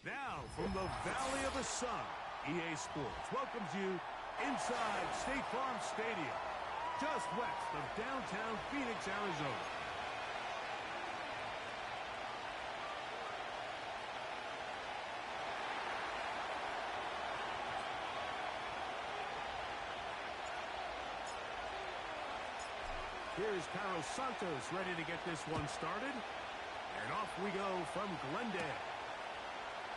Now, from the Valley of the Sun, EA Sports welcomes you inside State Farm Stadium, just west of downtown Phoenix, Arizona. Here's Carlos Santos ready to get this one started. And off we go from Glendale.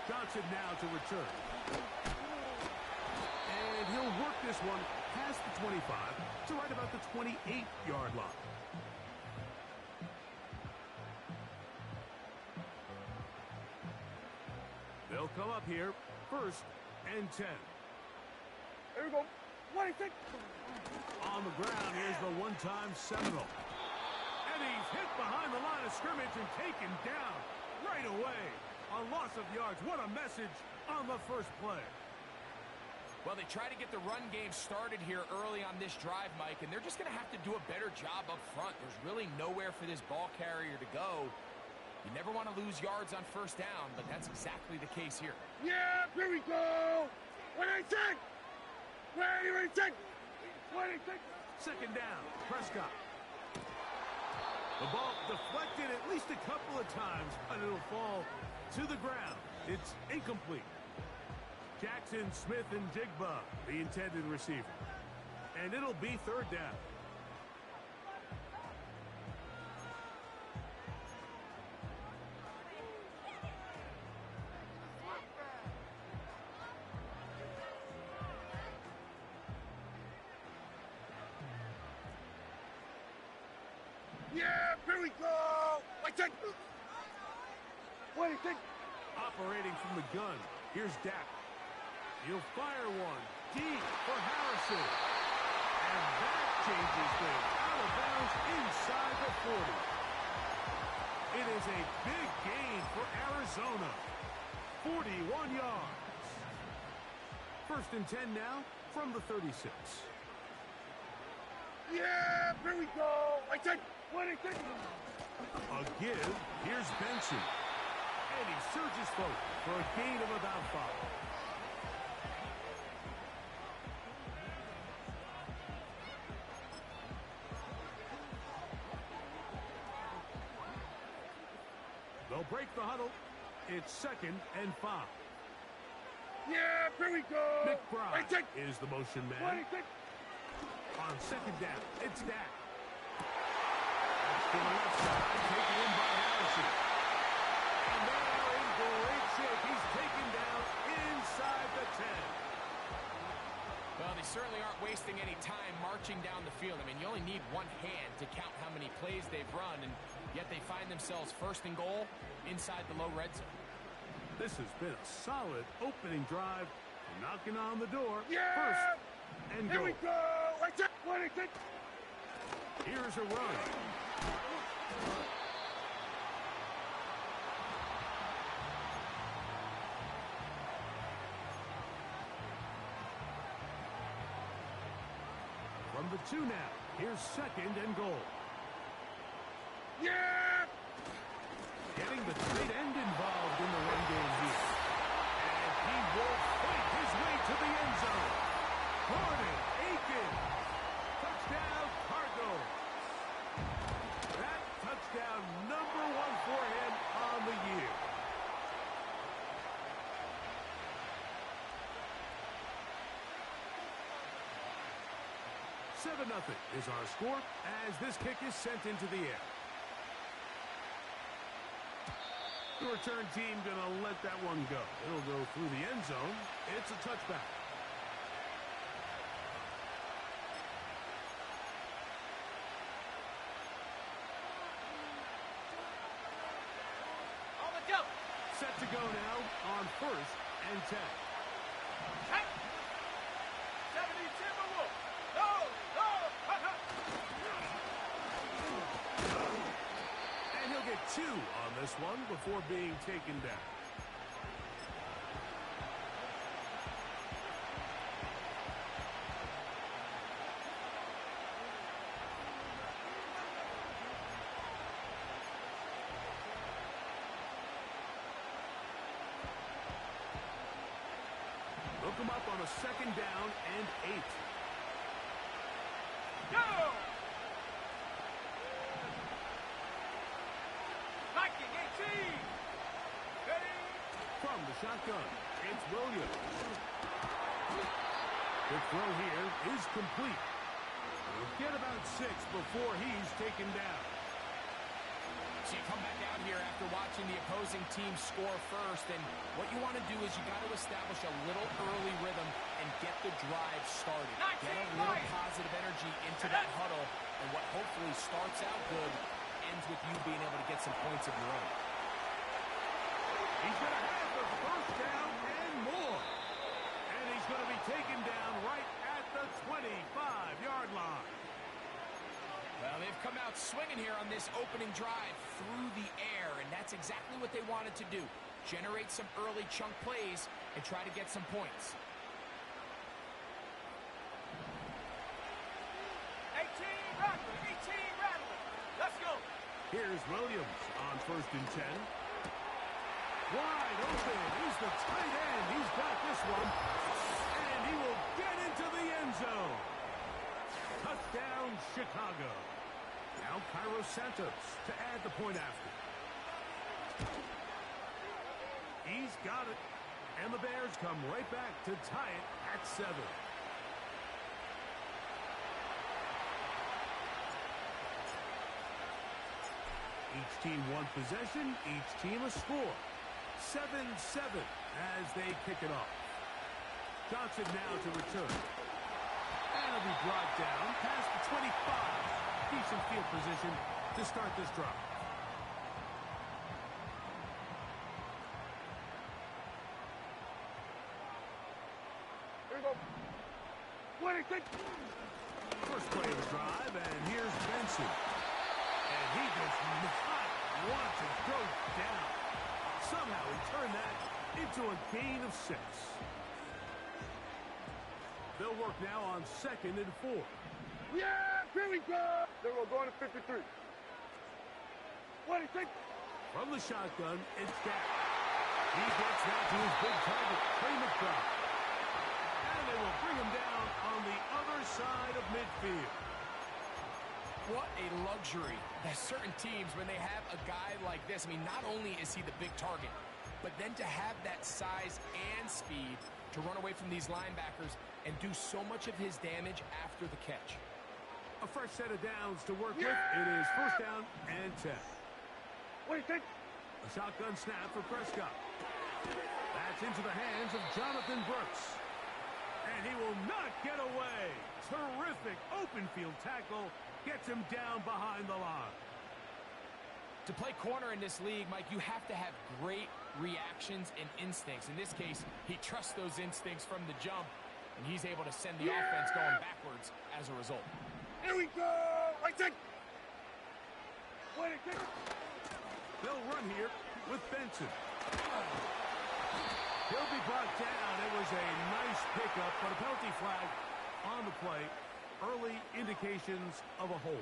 Johnson now to return. And he'll work this one past the 25 to right about the 28-yard line. They'll come up here, 1st and 10. Here we go. 26. On the ground, here's the one-time Seminole. And he's hit behind the line of scrimmage and taken down right away. A loss of yards. What a message on the first play. Well, they try to get the run game started here early on this drive, Mike, and they're just going to have to do a better job up front. There's really nowhere for this ball carrier to go. You never want to lose yards on 1st down, but that's exactly the case here. Yeah, here we go. 26. Ready, 26. 26. 2nd down, Prescott. The ball deflected at least a couple of times, but it'll fall to the ground. It's incomplete. Jackson, Smith, and Jigba, the intended receiver. And it'll be 3rd down. Yeah, here we go. 26. 26. Operating from the gun, here's Dak. He'll fire one deep for Harrison. And that changes things out of bounds inside the 40. It is a big gain for Arizona. 41 yards. 1st and 10 now from the 36. Yeah, here we go. 26. 26. A give. Here's Benson. And he surges forward for a gain of about 5. They'll break the huddle. It's 2nd and 5. Yeah, here we go. McBride 26. is the motion man. 26. On 2nd down, it's Dak. That's to the left side, taken in by Harrison. And now in great shape. He's taken down inside the 10. Well, they certainly aren't wasting any time marching down the field. I mean, you only need one hand to count how many plays they've run, and yet they find themselves 1st and goal inside the low red zone. This has been a solid opening drive, knocking on the door. Yeah! 1st and Here goal. we go. 26. Here's a run. From the 2 now, here's 2nd and goal. Yeah! Getting the tight end involved in the run game here. And he will fight his way to the end zone. Gordon Aiken. Touchdown, Cardinals. That touchdown number 1 for him on the year. Seven 0 is our score as this kick is sent into the air. The return team going to let that one go. It'll go through the end zone. It's a touchback. On the jump. Set to go now on 1st and 10. Hey. 70 Timberwolves. No, no. And he'll get 2 on this one before being taken down. on a 2nd down and 8. Go! Viking 18! Ready? From the shotgun, it's Williams. The throw here is complete. He'll get about 6 before he's taken down. So you come back out here after watching the opposing team score first, and what you want to do is you got to establish a little early rhythm and get the drive started. Get a little positive energy into that huddle, and what hopefully starts out good ends with you being able to get some points of your own. He's going to have the 1st down and more. And he's going to be taken down right at the 25-yard line. Well, they've come out swinging here on this opening drive through the air, and that's exactly what they wanted to do. Generate some early chunk plays and try to get some points. 18 Rattler, 18 Rattler. Let's go. Here's Williams on 1st and 10. Wide open. He's the tight end. He's got this one. And he will get into the end zone. Touchdown, Chicago. Now Cairo Santos to add the point after. He's got it. And the Bears come right back to tie it at 7. Each team one possession, each team a score. 7-7 as they kick it off. Johnson now to return. And he'll be brought down past the 25. Decent field position to start this drive. Here we go. 26. First play of the drive, and here's Benson. And he does not want to go down. Somehow he turned that into a gain of 6. They'll work now on 2nd and 4. Yeah, here we go. Then we're going to 53. 26. From the shotgun, it's Dak. He gets that to his big target, Trey McBride. And they will bring him down on the other side of midfield. What a luxury. There's certain teams, when they have a guy like this, I mean, not only is he the big target, but then to have that size and speed to run away from these linebackers and do so much of his damage after the catch. A fresh set of downs to work with. It is 1st down and 10. 26. A shotgun snap for Prescott. That's into the hands of Jonathan Brooks. And he will not get away. Terrific open field tackle. Gets him down behind the line. To play corner in this league, Mike, you have to have great reactions and instincts. In this case, he trusts those instincts from the jump, and he's able to send the offense going backwards as a result. Here we go. 26. 26. They'll run here with Benson. He'll be brought down. It was a nice pickup, but a penalty flag on the play. Early indications of a hold.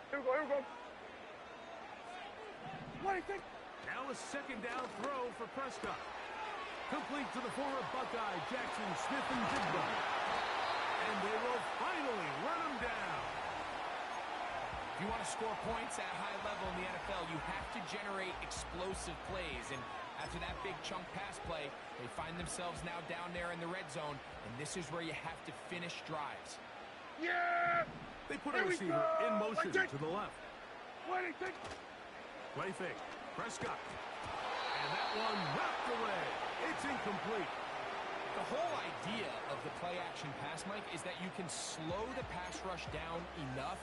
Here we go, here we go. 26. Now a 2nd down throw for Prescott. Complete to the former Buckeye, Jackson Smith-Njigba. And they will finally run him down. If you want to score points at a high level in the NFL, you have to generate explosive plays. And after that big chunk pass play, they find themselves now down there in the red zone. And this is where you have to finish drives. Yeah! They put a receiver in motion to the left. 26. Play fake. Prescott. And that one knocked away. It's incomplete. The whole idea of the play-action pass, Mike, is that you can slow the pass rush down enough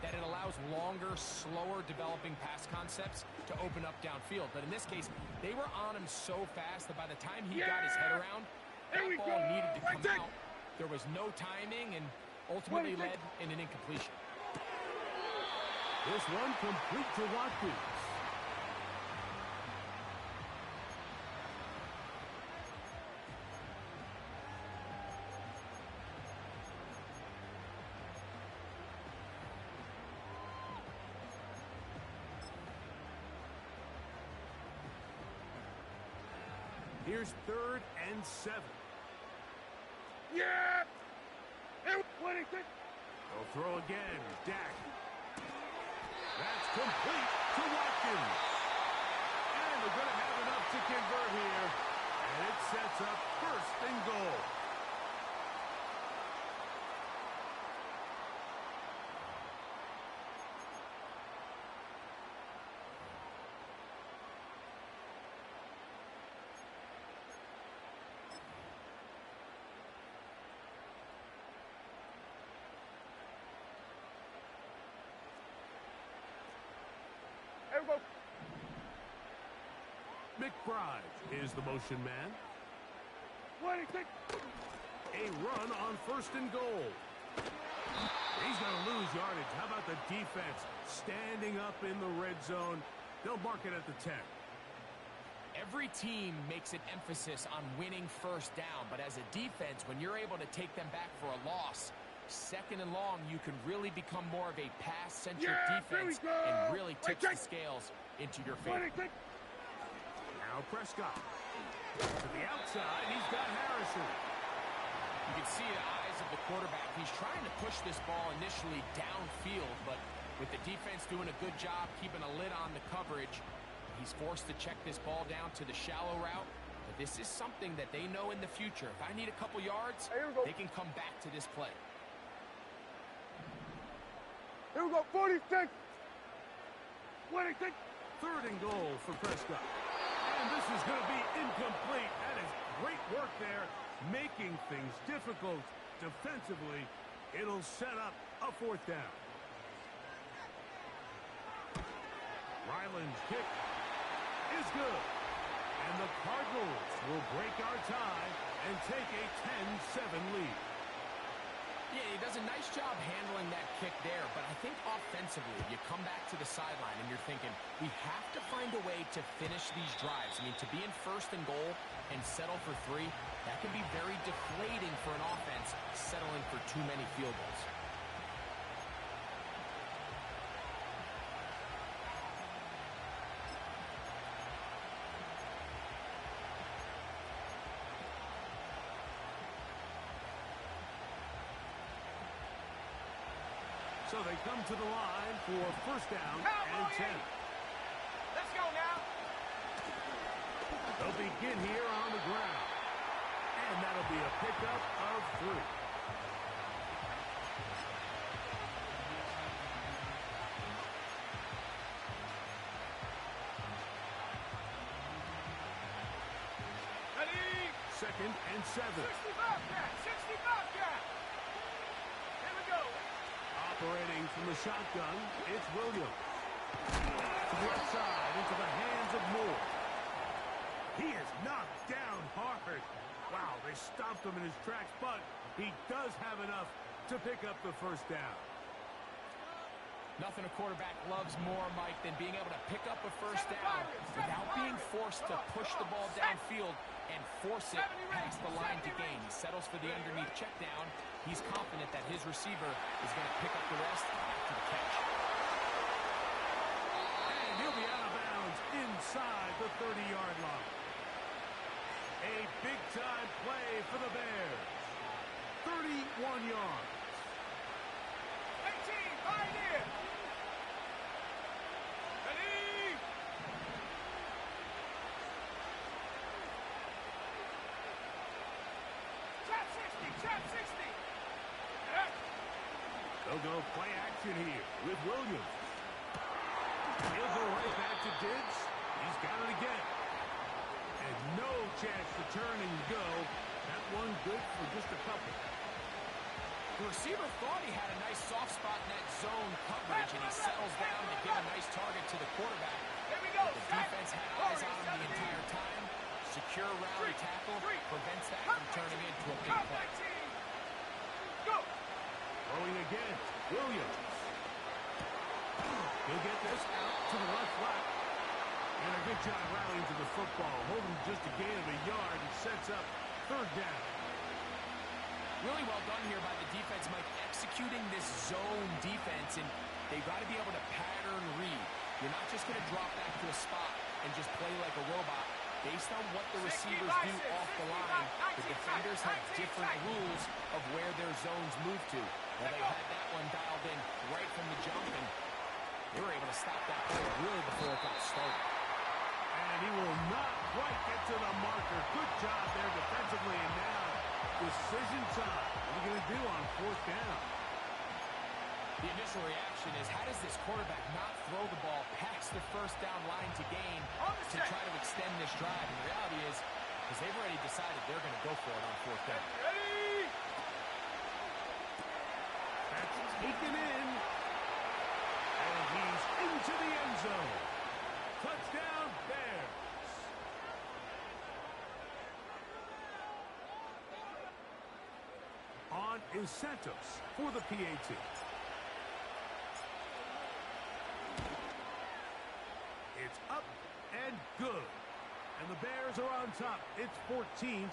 that it allows longer, slower developing pass concepts to open up downfield. But in this case, they were on him so fast that by the time he got his head around, that ball needed to come out. There was no timing and ultimately led in an incompletion. This one complete to Watkins. Here's 3rd and 7. Yeah! Hey, what do you think? They'll throw again. Dak. That's complete to Watkins. And they're going to have enough to convert here. And it sets up 1st and goal. Here we go. McBride is the motion man. What do you think? A run on 1st and goal. He's going to lose yardage. How about the defense standing up in the red zone? They'll mark it at the 10. Every team makes an emphasis on winning 1st down, but as a defense, when you're able to take them back for a loss, 2nd and long, you can really become more of a pass-centric defense and really tip the scales into your favor. Now Prescott. To the outside, he's got Harrison. You can see the eyes of the quarterback. He's trying to push this ball initially downfield, but with the defense doing a good job keeping a lid on the coverage, he's forced to check this ball down to the shallow route. But this is something that they know in the future. If I need a couple yards, they can come back to this play. Here we go, 46. What do you think? 3rd and goal for Prescott. And this is going to be incomplete. That is great work there, making things difficult defensively. It'll set up a 4th down. Ryland's kick is good. And the Cardinals will break our tie and take a 10-7 lead. Yeah, he does a nice job handling that kick there, but I think offensively, you come back to the sideline and you're thinking, we have to find a way to finish these drives. I mean, to be in 1st and goal and settle for 3, that can be very deflating for an offense settling for too many field goals. So they come to the line for 1st down and 10. Let's go now. They'll begin here on the ground. And that'll be a pickup of 3. Ready? 2nd and 7. 65 cat. 65 cat. Here we go. Operating from the shotgun, it's Williams. To the outside, into the hands of Moore. He is knocked down hard. Wow, they stopped him in his tracks, but he does have enough to pick up the 1st down. Nothing a quarterback loves more, Mike, than being able to pick up a 1st down without being forced to push the ball downfield and force it past the line to gain. He settles for the underneath check down. He's confident that his receiver is going to pick up the rest after the catch. And he'll be out of bounds inside the 30-yard line. A big-time play for the Bears. 31 yards. 18, right here. Ready? Trap 60, trap 60. They'll go play action here with Williams. He'll go right back to Diggs. He's got it again. And no chance to turn and go. That one good for just a couple. The receiver thought he had a nice soft spot in that zone coverage, and he settles down to give a nice target to the quarterback. Here we go. The defense had eyes on him the entire time. Secure rally tackle prevents that from turning into a big play. Go. Throwing again, Williams. He'll get this out to the left flat. And a good job rallying to the football. Holding just a gain of a yard and sets up 3rd down. Really well done here by the defense, Mike, executing this zone defense, and they've got to be able to pattern read. You're not just going to drop back to a spot and just play like a robot. Based on what the receivers do off the line, the defenders have different rules of where their zones move to. Well, they had that one dialed in right from the jump, and they were able to stop that play really before it got started. And he will not quite get to the marker. Good job there defensively, and now decision time. What are you going to do on fourth down? The initial reaction is, how does this quarterback not throw the ball past the first down line to gain to try to extend this drive? And the reality is, because they've already decided they're going to go for it on fourth down. Ready? That's taken in. And he's into the end zone. Touchdown, Bears. On is Santos for the PAT. It's up and good. And the Bears are on top. It's 14-10.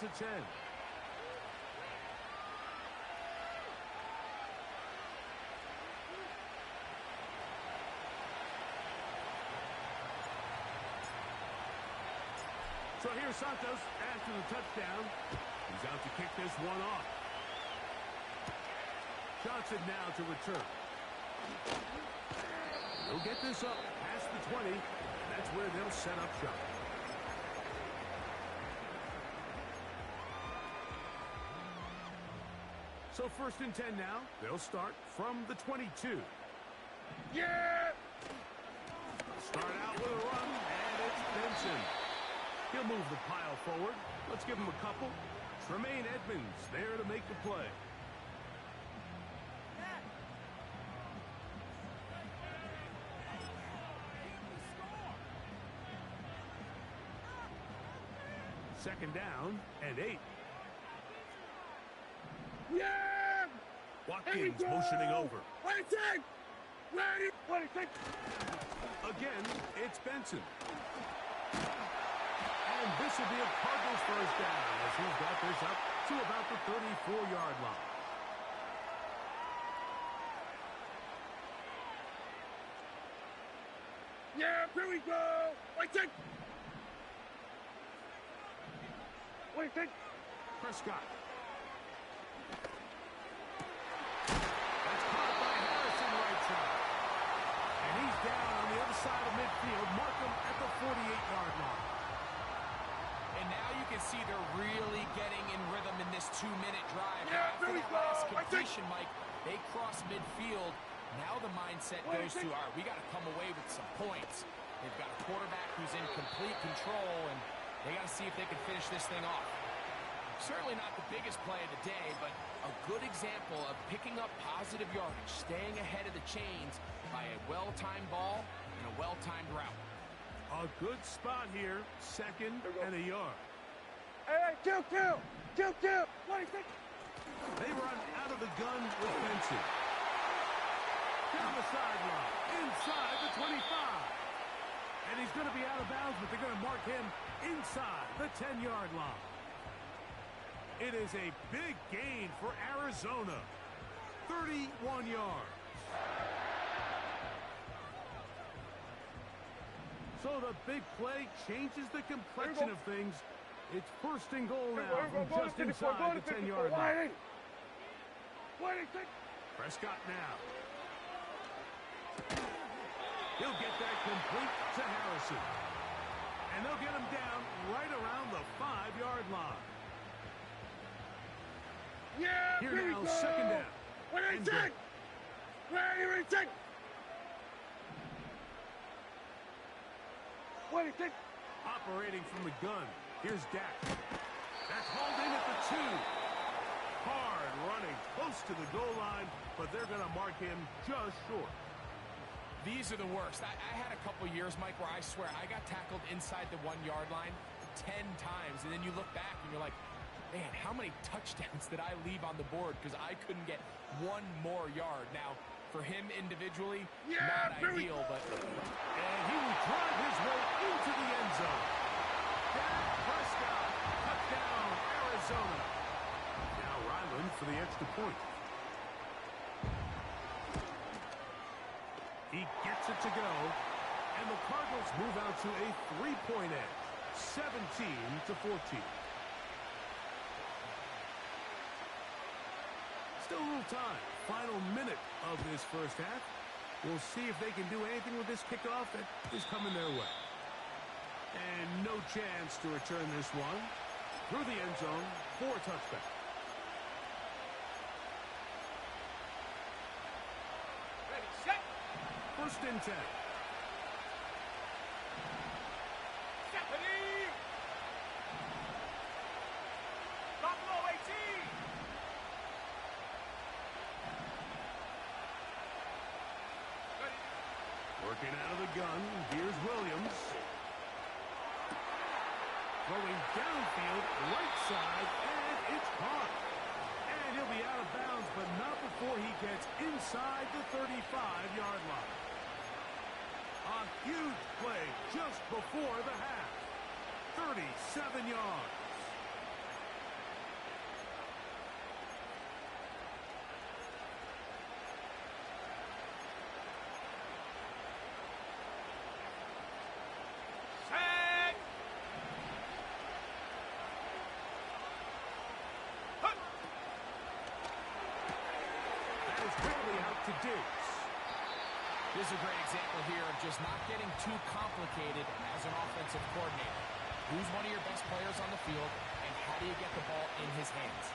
So here's Santos after the touchdown. He's out to kick this one off. Johnson now to return. He'll get this up past the 20. That's where they'll set up shop. So 1st and 10 now. They'll start from the 22. Yeah! Start out with a run, and it's Benson. He'll move the pile forward. Let's give him a couple. Tremaine Edmonds there to make the play. Second down and 8. Yeah! Watkins motioning over. What do you think? Ready? What do you think? Again, it's Benson. And this will be a Cardinals first down as he's got this up to about the 34-yard line. Yeah, here we go. What do you think? What do you think? Prescott. That's caught by Harrison right side. And he's down on the other side of midfield. Mark him at the 48-yard line. And now you can see they're really getting in rhythm in this 2-minute drive. Yeah, After there we that go. last I think- completion, Mike, they cross midfield. Now the mindset What do you goes to, think? all right, we got to come away with some points. They've got a quarterback who's in complete control, and they got to see if they can finish this thing off. Certainly not the biggest play of the day, but a good example of picking up positive yardage, staying ahead of the chains by a well-timed ball and a well-timed route. A good spot here. Second and a yard. Hey, kill! What do you think? They run out of the gun with Benson. Down the sideline, inside the 25. And he's going to be out of bounds, but they're going to mark him inside the 10-yard line. It is a big gain for Arizona. 31 yards. So the big play changes the complexion of things. It's 1st and goal now from just inside the 10-yard line. What do you think? Prescott now. He'll get that complete to Harrison. And they'll get him down right around the 5-yard line. Yeah, Here we now, go. second down. What do you And think? What do you think? What do you think? Operating from the gun. Here's Dak. That's hauled in at the 2. Hard running close to the goal line, but they're going to mark him just short. These are the worst. I had a couple years, Mike, where I swear I got tackled inside the 1-yard line 10 times, and then you look back and you're like, man, how many touchdowns did I leave on the board because I couldn't get one more yard? Now, for him individually, Yeah, not very ideal, but And he will drive his way into the end zone. Dak Prescott, touchdown, Arizona. Now Ryland for the extra point. He gets it to go, and the Cardinals move out to a 3-point edge. 17-14. Still a little time. Final minute of this first half. We'll see if they can do anything with this kickoff that is coming their way. And no chance to return this one through the end zone for a touchback. Ready, set. First and 10. Stephanie. Buffalo 18. Ready. Working out of the gun. Here's Williams. Throwing downfield, right side, and it's caught. And he'll be out of bounds, but not before he gets inside the 35-yard line. A huge play just before the half. 37 yards. Set. Hut. That is quickly out to Diggs. This is a great example here of just not getting too complicated as an offensive coordinator. Who's one of your best players on the field, and how do you get the ball in his hands?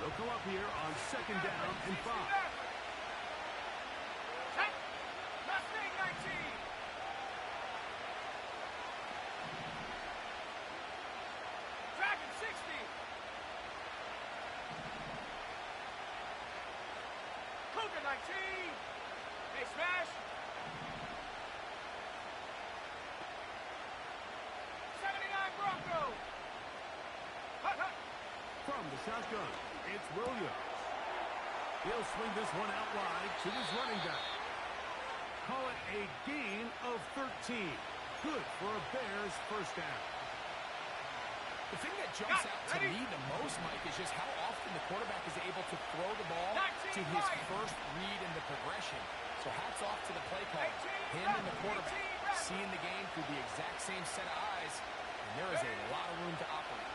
They'll come up here on second down and 5. Set. Mustang 19. Dragon 60. Cougar 19. Hey, smash. 79 Bronco. Hut, hut. From the shotgun, it's Williams. He'll swing this one out wide to his running back. Call it a gain of 13. Good for a Bears first down. The thing that jumps out to me the most, Mike, is just how often the quarterback is able to throw the ball to his first read in the progression. So hats off to the play caller. Him and the quarterback seeing the game through the exact same set of eyes, and there is a lot of room to operate.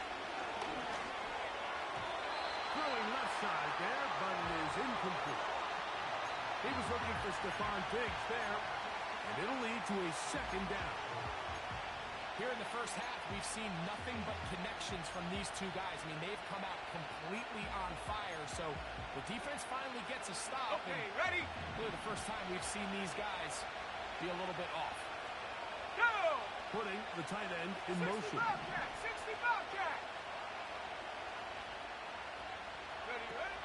Throwing left side there, but it is incomplete. He was looking for Stephon Diggs there, and it'll lead to a second down. Here in the first half, we've seen nothing but connections from these two guys. I mean, they've come out completely on fire, so the defense finally gets a stop. Okay, and ready? really the first time we've seen these guys be a little bit off. Go! Putting the tight end in 60 motion. Bobcat. 60 Bobcat. Ready, ready?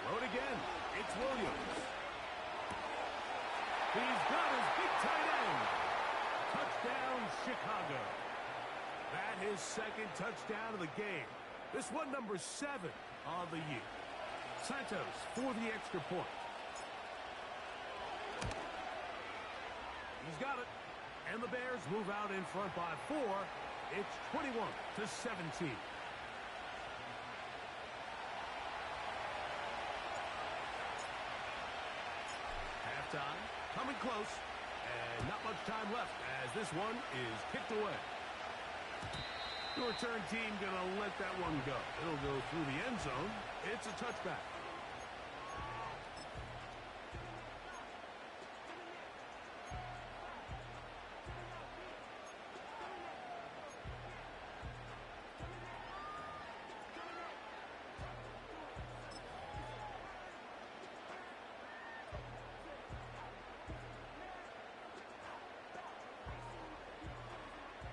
Throw it again. It's Williams. He's got his big tight end. Touchdown, Chicago. That his second touchdown of the game. This one number 7 on the year. Santos for the extra point. He's got it. And the Bears move out in front by 4. It's 21-17. Halftime coming close. And not much time left as this one is kicked away. The return team going to let that one go. It'll go through the end zone. It's a touchback.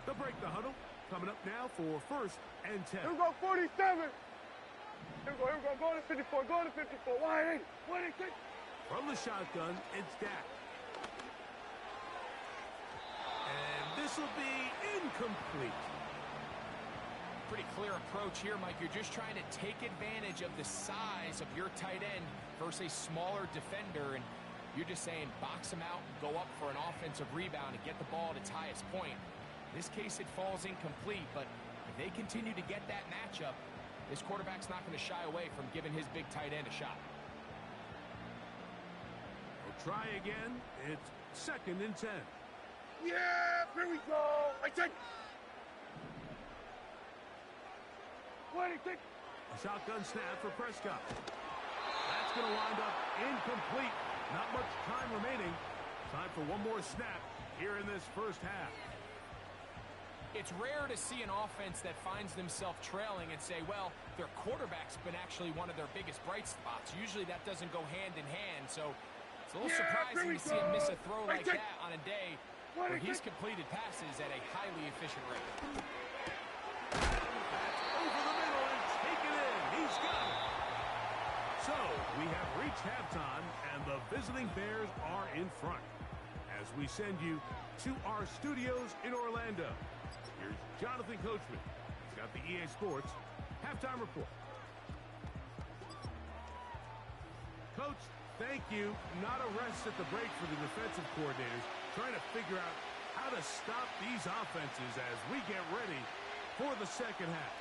They'll break the huddle. Coming up now for first and 10. Here we go, 47. Here we go. Go to 54. Go to 54. Wide 80. From the shotgun, it's Dak. And this will be incomplete. Pretty clear approach here, Mike. You're just trying to take advantage of the size of your tight end versus a smaller defender, and you're just saying box him out and go up for an offensive rebound and get the ball at its highest point. In this case, it falls incomplete, but if they continue to get that matchup, this quarterback's not going to shy away from giving his big tight end a shot. We'll try again. It's second and 10. Yeah, here we go. I take. Wait, take. A shotgun snap for Prescott. That's going to wind up incomplete. Not much time remaining. Time for one more snap here in this first half. It's rare to see an offense that finds themselves trailing and say, well, their quarterback's been actually one of their biggest bright spots. Usually that doesn't go hand in hand, so it's a little surprising to see him miss a throw like that on a day where he's completed passes at a highly efficient rate. Over the middle and take it in. He's got it. So we have reached halftime, and the visiting Bears are in front as we send you to our studios in Orlando. Here's Jonathan Coachman. He's got the EA Sports halftime report. Coach, thank you. Not a rest at the break for the defensive coordinators, trying to figure out how to stop these offenses as we get ready for the second half.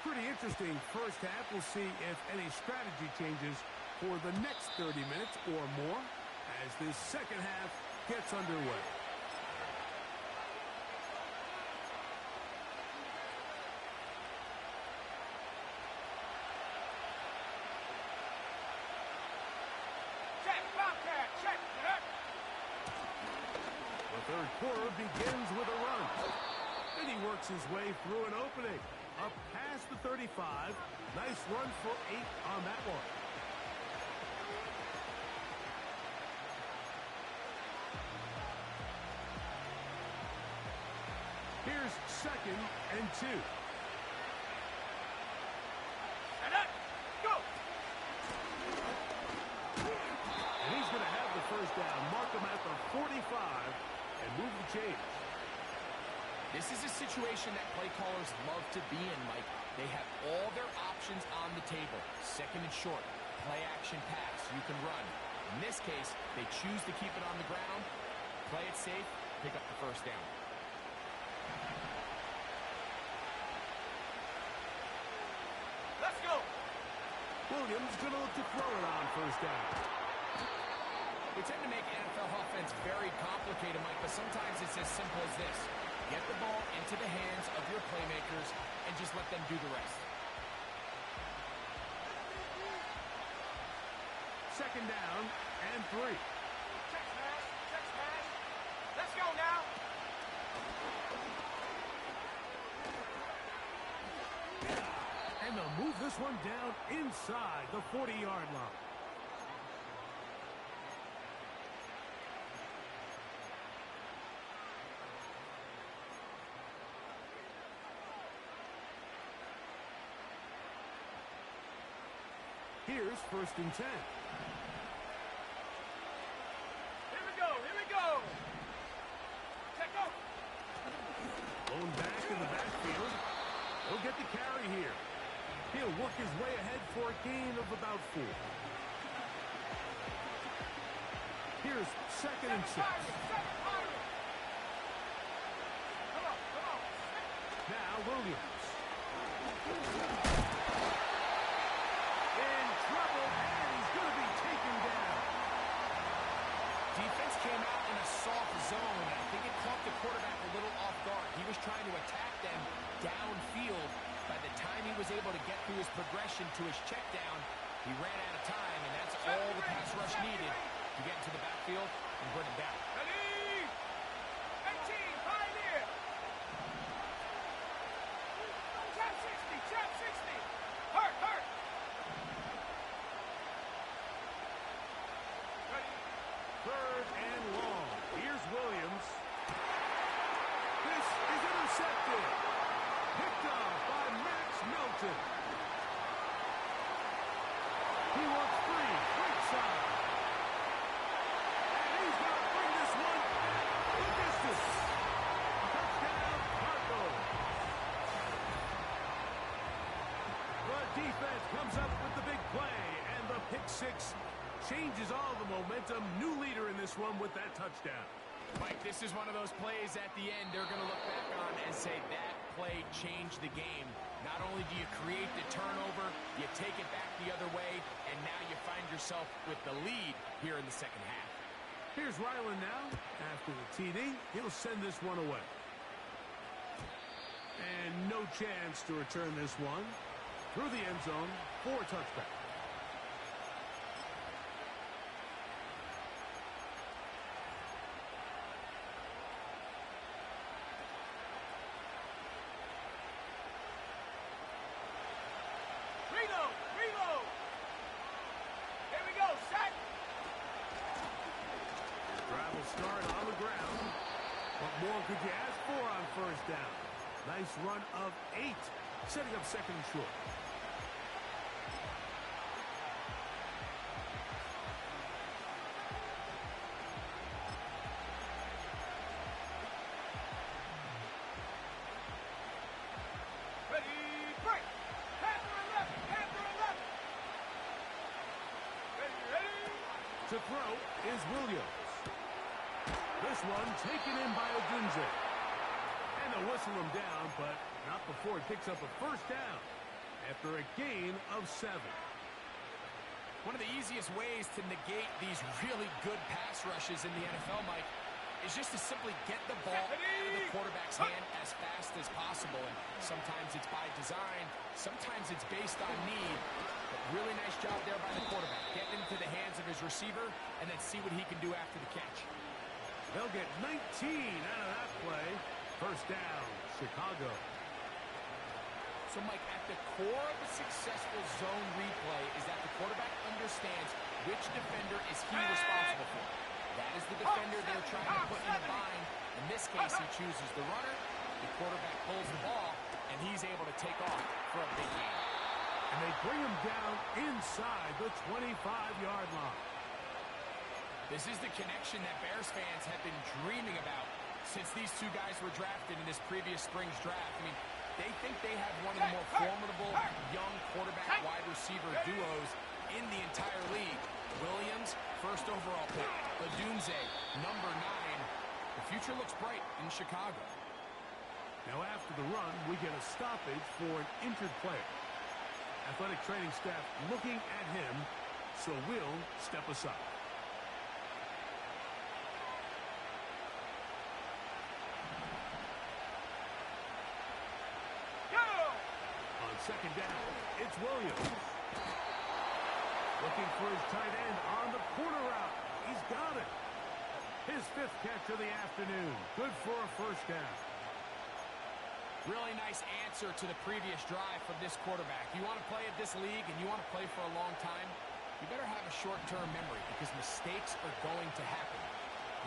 Pretty interesting first half. We'll see if any strategy changes for the next 30 minutes or more as this second half gets underway. The third quarter begins with a run. And he works his way through an opening. Up past the 35. Nice run for 8 on that one. Here's 2nd and 2. And up. Go. And he's going to have the first down. Mark him at the 45 and move the chains. This is a situation that play callers love to be in, Mike. They have all their options on the table. 2nd and short, play action pass, you can run. In this case, they choose to keep it on the ground, play it safe, pick up the first down. Let's go. Williams going to look to throw it on first down. We tend to make NFL offense very complicated, Mike, but sometimes it's as simple as this. Get the ball into the hands of your playmakers and just let them do the rest. 2nd down and 3. Check smash. Check smash. Let's go now. And they'll move this one down inside the 40-yard line. Here's 1st and 10. Here we go. Here we go. Check out. Blown back in the backfield. He'll get the carry here. He'll work his way ahead for a gain of about 4. Here's 2nd and 6. Come on. Come on. Now Williams. Defense came out in a soft zone. I think it caught the quarterback a little off guard. He was trying to attack them downfield. By the time he was able to get through his progression to his check down, he ran out of time, and that's all the pass rush needed to get into the backfield and bring him down. Ready? 18, Pioneer. Trap 60, trap 60. Hurt. Ready? 3rd and long. Here's Williams. This is intercepted. Picked up by Max Melton. He works free. Right side. And he's going to bring this one the distance. Touchdown, Cardinals. The defense comes up with the big play, and the pick 6 changes all the momentum. New leader in this one with that touchdown. Mike, this is one of those plays at the end they're going to look back on and say that play changed the game. Not only do you create the turnover, you take it back the other way, and now you find yourself with the lead here in the second half. Here's Ryland now. After the TD, he'll send this one away. And no chance to return this one. Through the end zone for a touchback. Reload! Here we go, set! Drive will start on the ground. What more could you ask for on first down? Nice run of 8, setting up second and short. Ready, break! Panther 11! Panther 11! Ready! To throw is Williams. This one taken in by Odunze. And they'll whistle him down, but not before he picks up a first down after a gain of 7. One of the easiest ways to negate these really good pass rushes in the NFL, Mike, is just to simply get the ball out of the quarterback's hand as fast as possible. And sometimes it's by design, sometimes it's based on need. But really nice job there by the quarterback. Getting into the hands of his receiver and then see what he can do after the catch. They'll get 19 out of that play. First down, Chicago. So, Mike, at the core of a successful zone replay is that the quarterback understands which defender is he responsible for. That is the defender they're trying to put in a bind. In this case, he chooses the runner. The quarterback pulls the ball, and he's able to take off for a big gain. And they bring him down inside the 25-yard line. This is the connection that Bears fans have been dreaming about since these two guys were drafted in this previous spring's draft. I mean, they think they have one of the more formidable young quarterback wide receiver duos in the entire league. Williams, first overall pick. Odunze, number 9. The future looks bright in Chicago. Now after the run, we get a stoppage for an injured player. Athletic training staff looking at him, so we'll step aside. On second down, it's Williams. Looking for his tight end on the corner route. He's got it. His 5th catch of the afternoon. Good for a first down. Really nice answer to the previous drive from this quarterback. You want to play at this league and you want to play for a long time, you better have a short-term memory because mistakes are going to happen.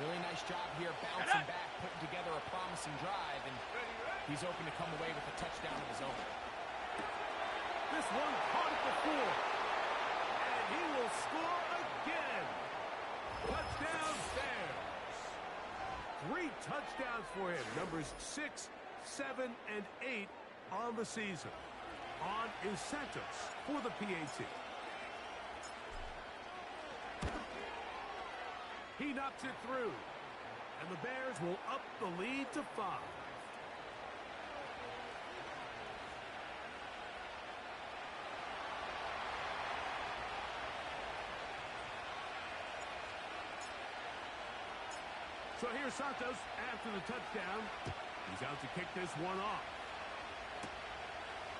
Really nice job here bouncing back, putting together a promising drive, and he's open to come away with a touchdown of his own. This one caught at the 4. And he will score again. Touchdown Bears. 3 touchdowns for him. Numbers 6, 7, and 8 on the season. On is Santos for the PAT. He knocks it through. And the Bears will up the lead to 5. So here's Santos after the touchdown. He's out to kick this one off.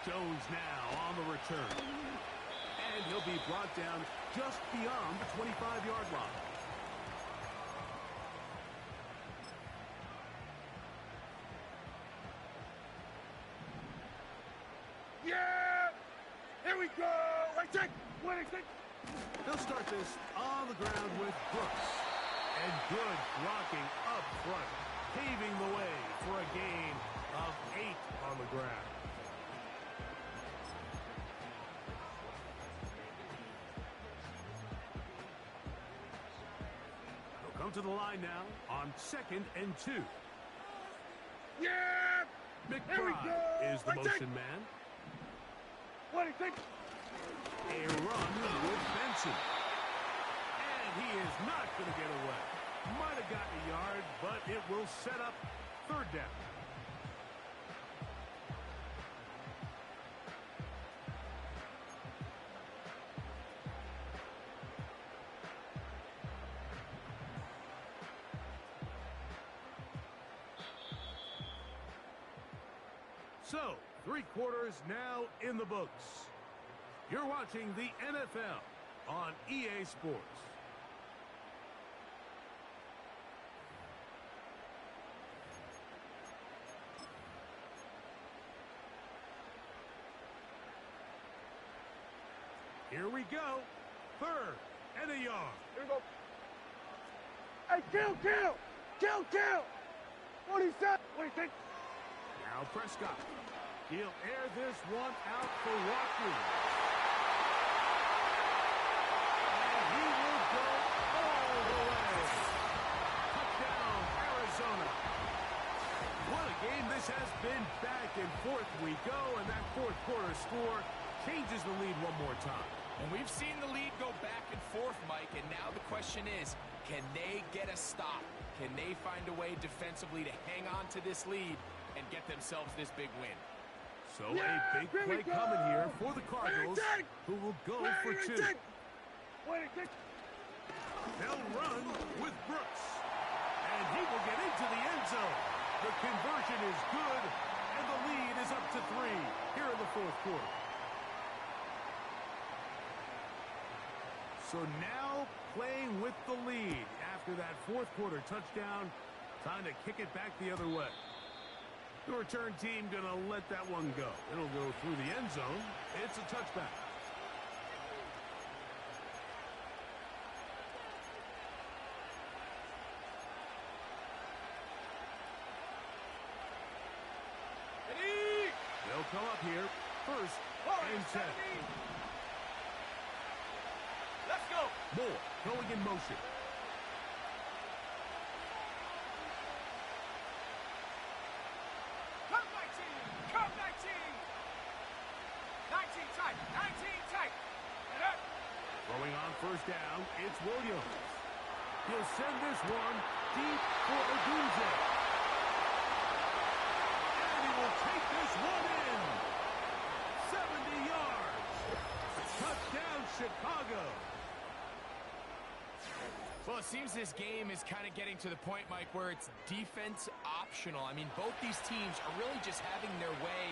Jones now on the return. And he'll be brought down just beyond the 25-yard line. Yeah! Here we go! Right, check! They'll start this on the ground with Brooks. And good blocking up front, paving the way for a gain of 8 on the ground. They'll come to the line now on 2nd and 2. Yeah! McBride is the motion man. What do you think? A run with Benson. And he is not going to get away. Might have gotten a yard, but it will set up 3rd down. So, 3 quarters now in the books. You're watching the NFL on EA Sports. Here we go. 3rd and a yard. Here we go. Hey, kill! What do you say? What do you think? Now Prescott. He'll air this one out for Watkins. And he will go all the way. Touchdown, Arizona. What a game this has been. Back and forth we go, and that 4th quarter score changes the lead one more time. And we've seen the lead go back and forth, Mike, and now the question is, can they get a stop? Can they find a way defensively to hang on to this lead and get themselves this big win? So a big play coming here for the Cardinals, who will go for 2. They'll run with Brooks, and he will get into the end zone. The conversion is good, and the lead is up to 3 here in the 4th quarter. So now playing with the lead after that 4th quarter touchdown. Time to kick it back the other way. The return team going to let that one go. It'll go through the end zone. It's a touchback. They'll come up here. 1st and 10. Let's go. Moore going in motion. Come 19. 19 tight. 19 tight. Throwing on 1st down, it's Williams. He'll send this one deep for Odunze. And he will take this one in. 70 yards. Touchdown, Chicago. Well, it seems this game is kind of getting to the point, Mike, where it's defense optional. I mean, both these teams are really just having their way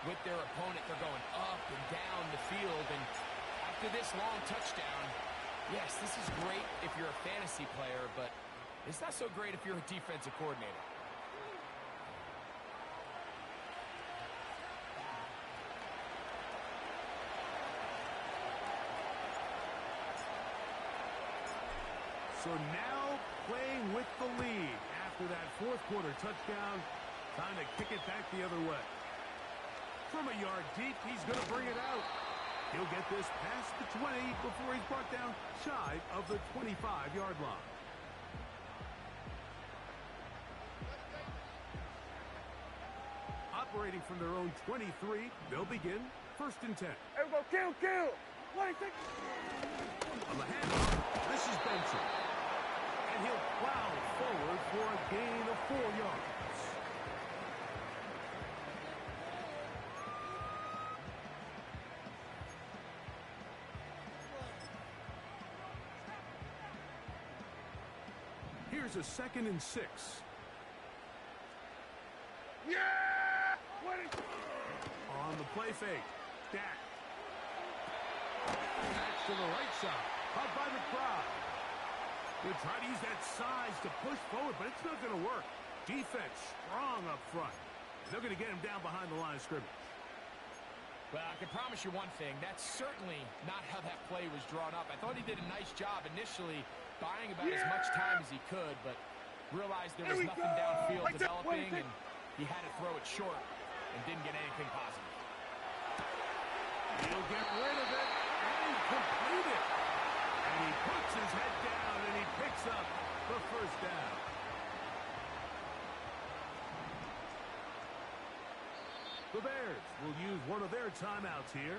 with their opponent. They're going up and down the field, and after this long touchdown, yes, this is great if you're a fantasy player, but it's not so great if you're a defensive coordinator. So now playing with the lead after that 4th quarter touchdown. Time to kick it back the other way. From a yard deep, he's going to bring it out. He'll get this past the 20 before he's brought down shy of the 25-yard line. Operating from their own 23, they'll begin 1st and 10. Here we go. Kill. What do you think? On the handoff, this is Benson. And he'll plow forward for a gain of 4 yards. Here's a 2nd and 6. Yeah! What is... On the play fake, Dak. Back to the right side, caught by the crowd. They'll try to use that size to push forward, but it's not going to work. Defense strong up front. They're going to get him down behind the line of scrimmage. Well, I can promise you one thing. That's certainly not how that play was drawn up. I thought he did a nice job initially buying about as much time as he could, but realized there was nothing downfield developing, and he had to throw it short and didn't get anything positive. He'll get rid of it and complete it. And he puts his head down and he picks up the 1st down. The Bears will use one of their timeouts here.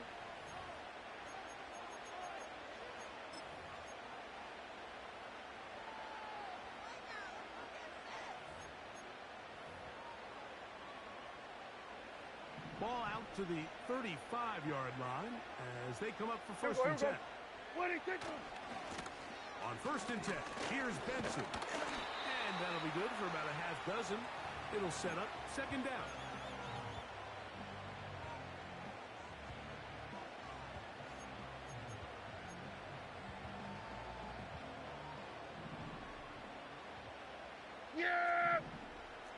Ball out to the 35-yard line as they come up for 1st and 10. What do you think? On 1st and 10, here's Benson. And that'll be good for about a half dozen. It'll set up 2nd down.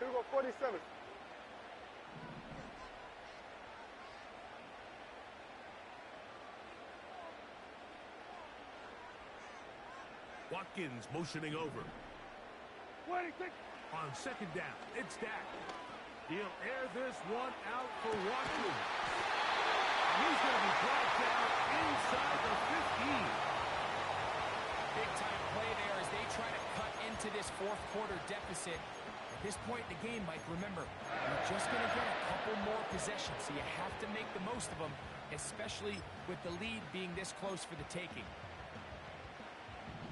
Here we go, 47. Watkins motioning over. What do you think? On second down, it's Dak. He'll air this one out for Watkins. He's going to be brought down inside the 15. Big-time play there as they try to cut into this fourth quarter deficit. At this point in the game, Mike, remember, you're just going to get a couple more possessions, so you have to make the most of them, especially with the lead being this close for the taking.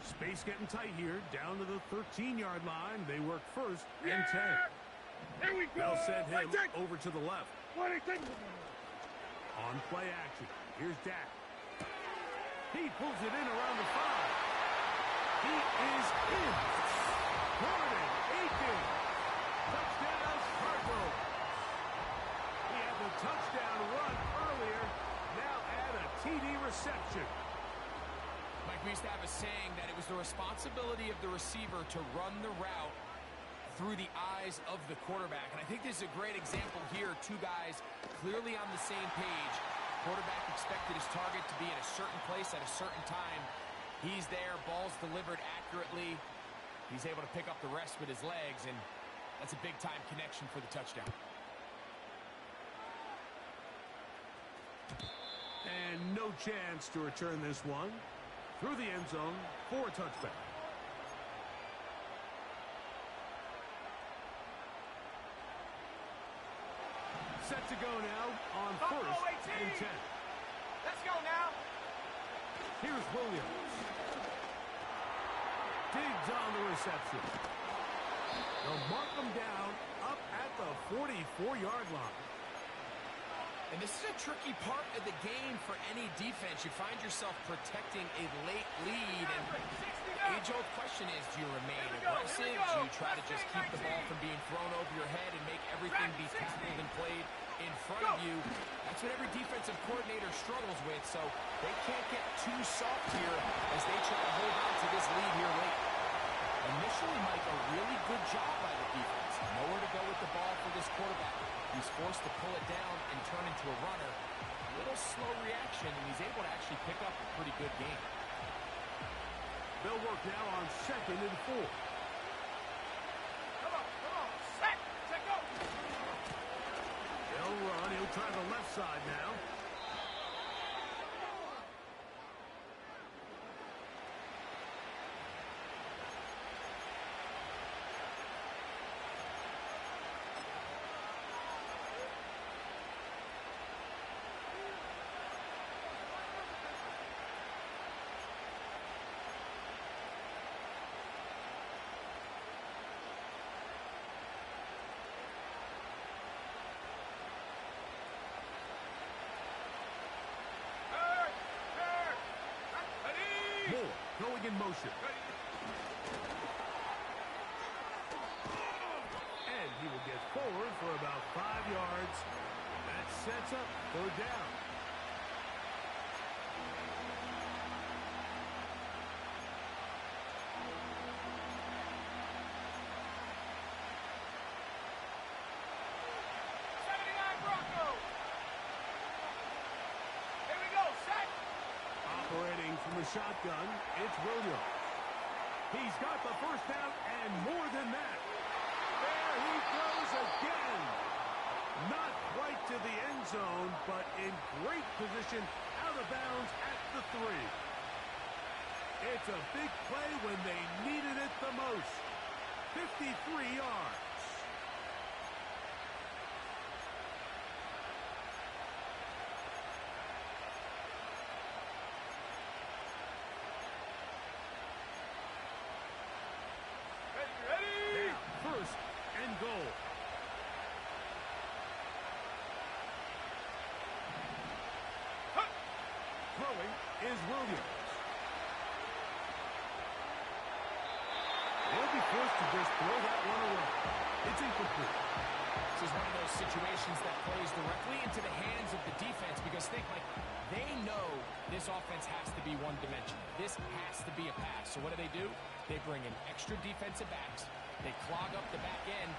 Space getting tight here, down to the 13-yard line. They work first and 10. Here we go. They'll send him over to the left. What do you think? On play action, here's Dak. He pulls it in around the 5. He is in. Gordon Aiken. Touchdown, Cardinals. He had the touchdown run earlier. Now add a TD reception. Mike, we used to have a saying that it was the responsibility of the receiver to run the route through the eyes of the quarterback. And I think this is a great example here. Two guys clearly on the same page. Quarterback expected his target to be in a certain place at a certain time. He's there, ball's delivered accurately. He's able to pick up the rest with his legs, and that's a big-time connection for the touchdown. And no chance to return this one. Through the end zone for a touchback. Set to go now on first and 10. Let's go now. Here's Williams. Digs on the reception. They'll mark them down up at the 44-yard line. And this is a tricky part of the game for any defense. You find yourself protecting a late lead, and the age-old question is, do you remain aggressive? Do you try to just keep the ball from being thrown over your head and make everything be tackled and played in front of you? That's what every defensive coordinator struggles with, so they can't get too soft here as they try to hold on to this lead here late. Initially, Mike, a really good job by the defense. Nowhere to go with the ball for this quarterback. He's forced to pull it down and turn into a runner. A little slow reaction, and he's able to actually pick up a pretty good game. They'll work now on second and 4. Come on. Set, go. They'll run. He'll try the left side now. Moore going in motion. And he will get forward for about 5 yards. That sets up third down. Operating from the shotgun, it's Williams. He's got the first down and more than that. There he goes again. Not quite to the end zone, but in great position out of bounds at the 3. It's a big play when they needed it the most. 53 yards. First and goal. Throwing is Williams. They'll be forced to just throw that one away. It's incomplete. This is one of those situations that plays directly into the hands of the defense because think, like, they know this offense has to be one-dimensional. This has to be a pass. So what do? They bring in extra defensive backs. They clog up the back end,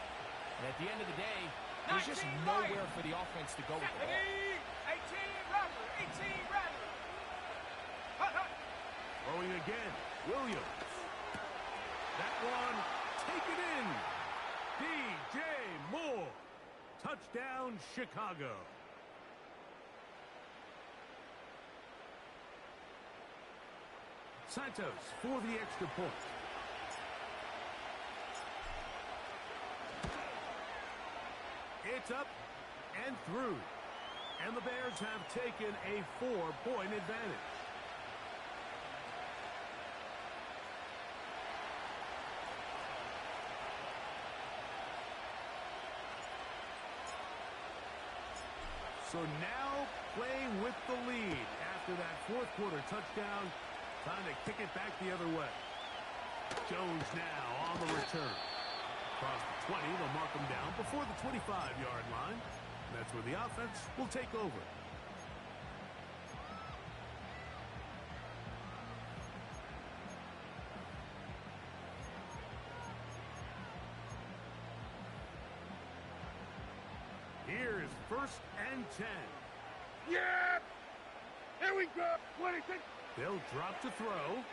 And at the end of the day, there's just nowhere for the offense to go with the ball. 18 Rapper, 18 Rapper. Throwing again, Williams. That one, taken in. DJ Moore. Touchdown, Chicago. Santos for the extra point. It's up and through. And the Bears have taken a 4-point advantage. So now playing with the lead after that fourth quarter touchdown. Time to kick it back the other way. Jones now on the return. Across the 20, they'll mark him down before the 25-yard line. That's where the offense will take over. Here's 1st and 10. Yeah! Here we go! 26. They'll drop to throw.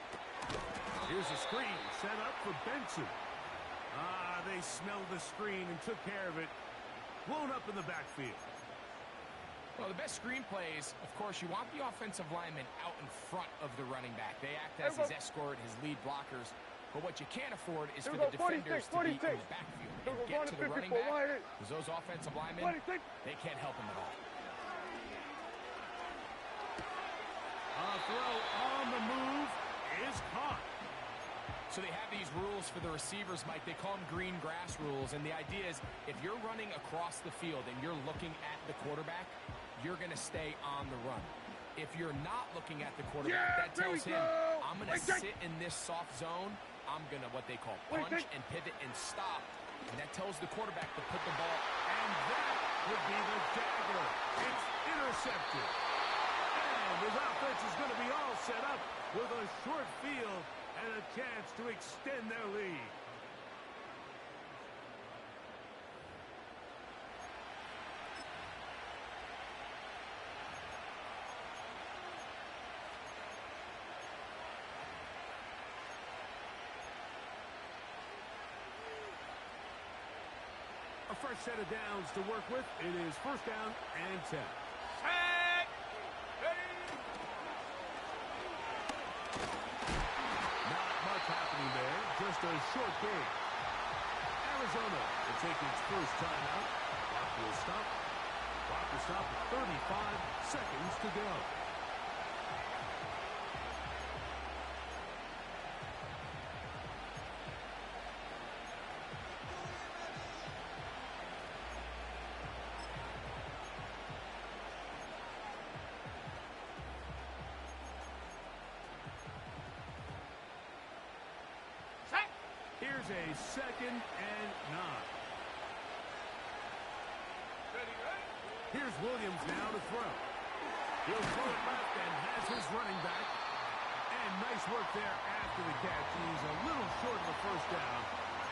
Here's a screen set up for Benson. They smelled the screen and took care of it. Blown up in the backfield. Well, the best screen plays, of course, you want the offensive lineman out in front of the running back. They act as his escort, his lead blockers. But what you can't afford is for the defenders to be in the backfield and get to the running back. Because those offensive linemen, they can't help him at all. A throw on the move is caught. So they have these rules for the receivers, Mike. They call them green grass rules. And the idea is if you're running across the field and you're looking at the quarterback, you're going to stay on the run. If you're not looking at the quarterback, that tells him, I'm going to sit in this soft zone. I'm going to what they call punch and pivot and stop. And that tells the quarterback to put the ball. And that would be the dagger. It's intercepted. And his offense is going to be all set up with a short field and a chance to extend their lead. A fresh set of downs to work with. It is 1st down and 10. Set! Ready! Happening there, just a short game. Arizona will take its first timeout. Clock will stop. Clock will stop at 35 seconds to go. Here's a 2nd and 9. Here's Williams now to throw. He'll throw it left and has his running back. And nice work there after the catch. He's a little short of the 1st down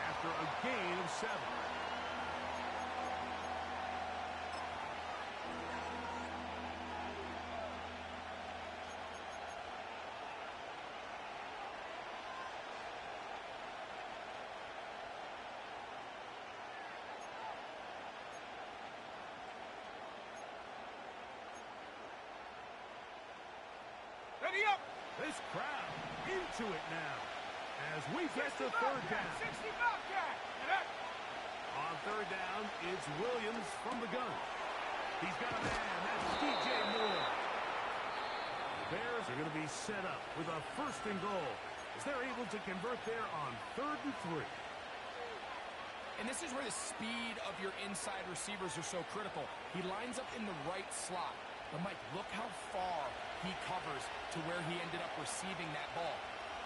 after a gain of 7. Ready up! This crowd into it now as we get to 3rd down. 60 Bobcat! On 3rd down, it's Williams from the gun. He's got a man. That's DJ Moore. The Bears are going to be set up with a 1st and goal as they're able to convert there on 3rd and 3. And this is where the speed of your inside receivers are so critical. He lines up in the right slot. But, Mike, look how far he covers to where he ended up receiving that ball.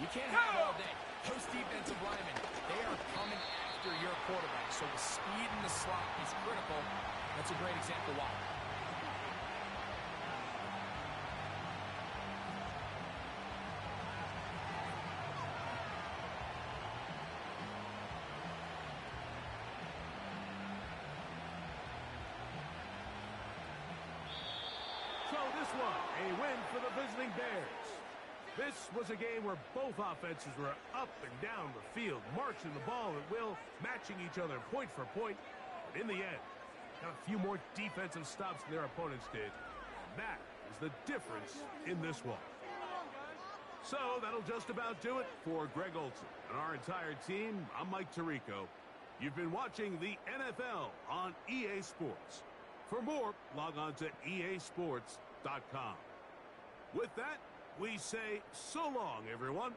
You can't have it all day. Those defensive linemen, they are coming after your quarterback. So the speed in the slot is critical. That's a great example why. this one, a win for the visiting Bears. This was a game where both offenses were up and down the field, marching the ball at will, matching each other point for point. But in the end, got a few more defensive stops than their opponents did. And that is the difference in this one. So that'll just about do it for Greg Olsen and our entire team. I'm Mike Tirico. You've been watching the NFL on EA Sports. For more, log on to easports.com. With that, we say so long, everyone.